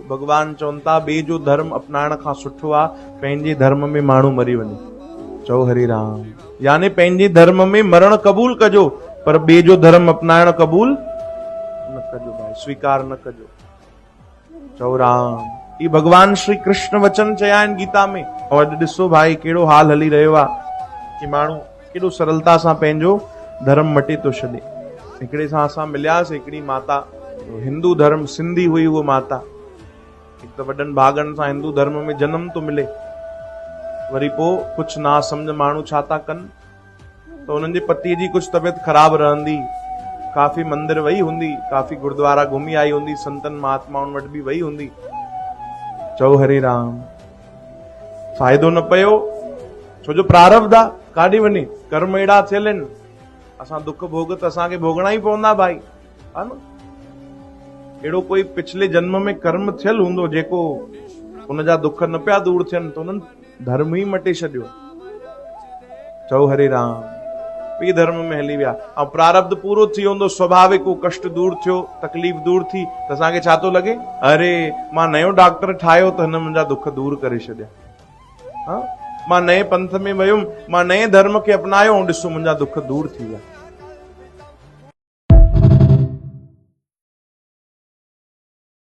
भगवान चवनि था ॿिए जो धर्म अपनाइण खां सुठो आहे पंहिंजे धर्म में माण्हू मरी वञे। चओ हरि राम। यानी पंहिंजे धर्म में मरण क़बूल कजो, पर ॿिए जो धर्म अपनाइण क़बूल न कजो भाई, स्वीकार न कजो। चओ राम। ये भगवान श्री कृष्ण वचन चया आहिनि गीता में। और अॼु ॾिसो भाई कहिड़ो हाल हली रहियो आहे कि माण्हू केॾो सरलता सां पंहिंजो धर्म मटे थो छॾे। हिकिड़े सां असां मिलियासीं, हिकिड़ी माता, हिंदू धर्म, सिंधी हुई उहा माता। हिकु त वॾनि भागनि सां हिंदू धर्म में जनम थो मिले, वरी पोइ कुझु ना सम्झ माण्हू छा था कनि त उन्हनि जे पतीअ जी कुझु तबियत ख़राब रहंदी, काफ़ी मंदिर वई हूंदी, काफ़ी गुरुद्वारा घुमी आई हूंदी, संतनि महात्माउनि वटि बि वई हूंदी। चओ हरे राम। फ़ाइदो न पियो, छो जो प्रारब्ध आहे, काॾे वञे, कर्म अहिड़ा थियल आहिनि। असां दुख भोग त असांखे भोगणा ई पवंदा भाई, हा न। अहिड़ो कोई पिछले जन्म में कर्म थियल हूंदो जेको उनजा दुख न पिया दूर थियनि, त उन्हनि धर्म ई मटे छॾियो। चओ हरे राम। ॿी धर्म में हली विया ऐं प्रारब्ध पूरो थी हूंदो, स्वाभाविक को कष्ट दूर थियो, तकलीफ़ दूर थी, त असांखे छा थो लॻे, अरे मां नयो डॉक्टर ठाहियो त हिन मुंहिंजा दुख दूर करे छॾिया। हाँ, मां नए पंथ में वयुमि, मां नए धर्म खे अपनायो ऐं ॾिसो मुंहिंजा दुख दूर थी विया।